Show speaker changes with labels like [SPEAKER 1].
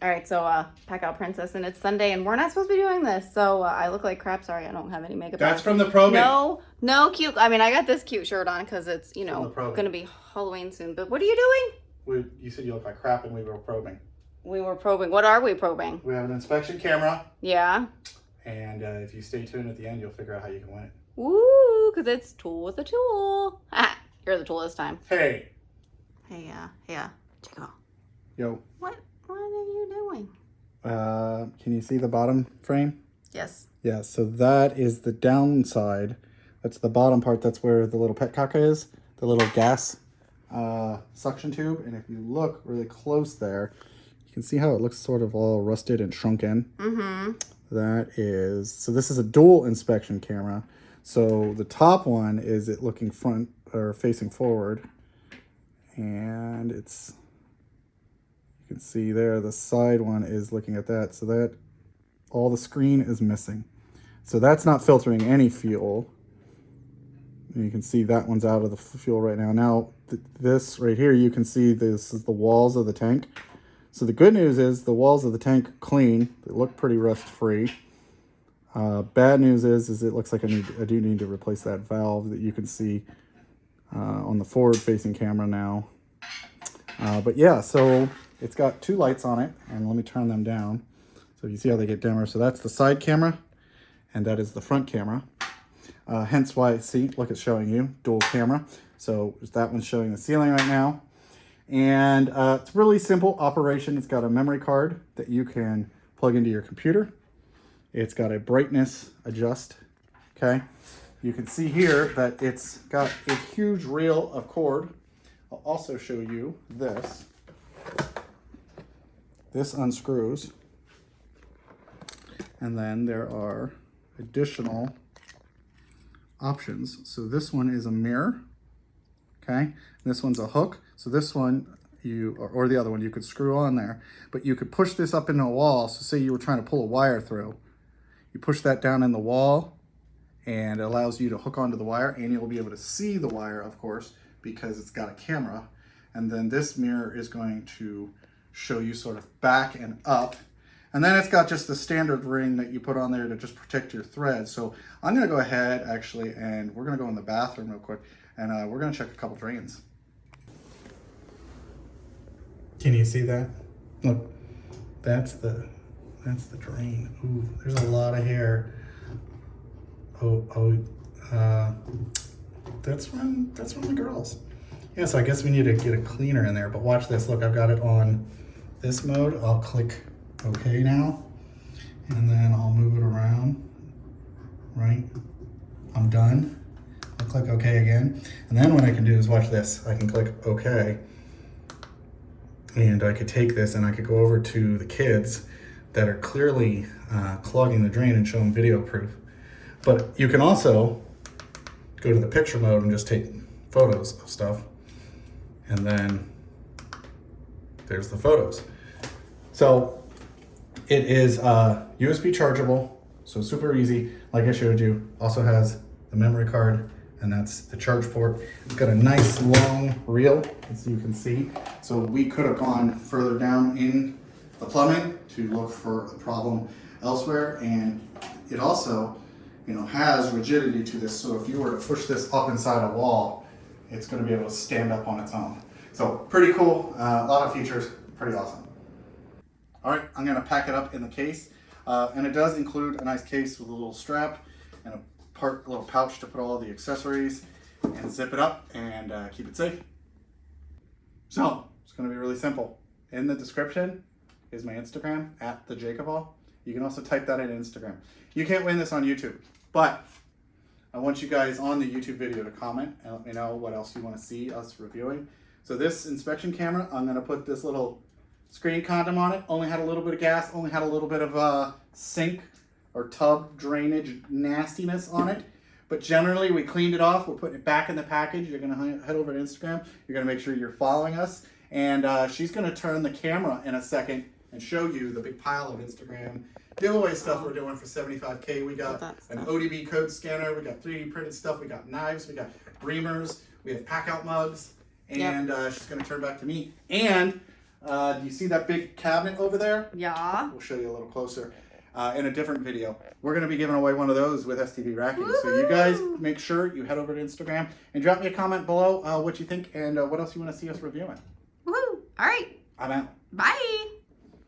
[SPEAKER 1] All right, so Packout Princess, and it's Sunday, and we're not supposed to be doing this, so I look like crap. Sorry, I don't have any makeup
[SPEAKER 2] That's
[SPEAKER 1] on.
[SPEAKER 2] from the probing.
[SPEAKER 1] No cute. I mean, I got this cute shirt on because it's, you know, going to be Halloween soon. But what are you
[SPEAKER 2] doing? You said you look like crap, and we were probing.
[SPEAKER 1] We were probing. What are we probing?
[SPEAKER 2] We have an inspection camera.
[SPEAKER 1] Yeah.
[SPEAKER 2] And if you stay tuned at the end, you'll figure out how you can win it.
[SPEAKER 1] Woo, because it's tool with a tool. Ah, you're the tool this time.
[SPEAKER 2] Hey.
[SPEAKER 1] Hey, yeah. Chico.
[SPEAKER 2] Yo.
[SPEAKER 1] What are you doing?
[SPEAKER 2] Can you see the bottom frame?
[SPEAKER 1] Yes.
[SPEAKER 2] Yeah, so that is the downside. That's the bottom part. That's where the little petcock is, the little gas suction tube. And if you look really close there, you can see how it looks sort of all rusted and shrunken.
[SPEAKER 1] Mm-hmm.
[SPEAKER 2] That is, so this is a dual inspection camera. So the top one is it looking front or facing forward. And it's, you can see there, the side one is looking at that. So that all the screen is missing. So that's not filtering any fuel. And you can see that one's out of the fuel right now. Now, this right here, you can see this is the walls of the tank. So the good news is the walls of the tank are clean. They look pretty rust-free. Bad news is it looks like I do need to replace that valve that you can see on the forward-facing camera now. But yeah, so it's got two lights on it, and let me turn them down. So you see how they get dimmer. So that's the side camera, and that is the front camera. Hence why, see, look, it's showing you dual camera. So that one's showing the ceiling right now. And it's really simple operation. It's got a memory card that you can plug into your computer. It's got a brightness adjust, okay? You can see here that it's got a huge reel of cord. I'll also show you this. This unscrews. And then there are additional options. So this one is a mirror, okay? This one's a hook. So this one, or the other one, you could screw on there, but you could push this up into a wall. So say you were trying to pull a wire through. You push that down in the wall, and it allows you to hook onto the wire, and you'll be able to see the wire, of course, because it's got a camera. And then this mirror is going to show you sort of back and up. And then it's got just the standard ring that you put on there to just protect your thread. So I'm gonna go ahead actually, and we're gonna go in the bathroom real quick, and we're gonna check a couple drains. Can you see that? Look, that's the drain. Ooh, there's a lot of hair. That's from the girls. Yeah, so I guess we need to get a cleaner in there, but watch this. Look, I've got it on this mode. I'll click OK now, and then I'll move it around, right? I'm done. I'll click OK again. And then what I can do is watch this. I can click OK, and I could take this and I could go over to the kids that are clearly clogging the drain and show them video proof. But you can also go to the picture mode and just take photos of stuff. And then there's the photos. So it is USB chargeable, so super easy. Like I showed you, also has the memory card, and that's the charge port. It's got a nice long reel, as you can see. So we could have gone further down in the plumbing to look for a problem elsewhere. And it also, you know, has rigidity to this. So if you were to push this up inside a wall, it's going to be able to stand up on its own. So pretty cool, a lot of features, pretty awesome. All right, I'm going to pack it up in the case. And it does include a nice case with a little strap and a little pouch to put all the accessories, and zip it up and keep it safe. So it's going to be really simple. In the description is my Instagram, @JakeOfALL. You can also type that in Instagram. You can't win this on YouTube, but I want you guys on the YouTube video to comment and let me know what else you want to see us reviewing. So this inspection camera, I'm going to put this little screen condom on it. Only had a little bit of gas, only had a little bit of sink or tub drainage nastiness on it. But generally we cleaned it off. We're putting it back in the package. You're going to head over to Instagram. You're going to make sure you're following us. And she's going to turn the camera in a second and show you the big pile of Instagram giveaway stuff we're doing for 75K. We got an ODB code scanner. We got 3D printed stuff. We got knives. We got reamers. We have PACKOUT mugs. And she's going to turn back to me. And Do you see that big cabinet over there?
[SPEAKER 1] Yeah.
[SPEAKER 2] We'll show you a little closer in a different video. We're going to be giving away one of those with STV racking. So you guys make sure you head over to Instagram and drop me a comment below what you think and what else you want to see us reviewing.
[SPEAKER 1] Woohoo! All right.
[SPEAKER 2] I'm out.
[SPEAKER 1] Bye.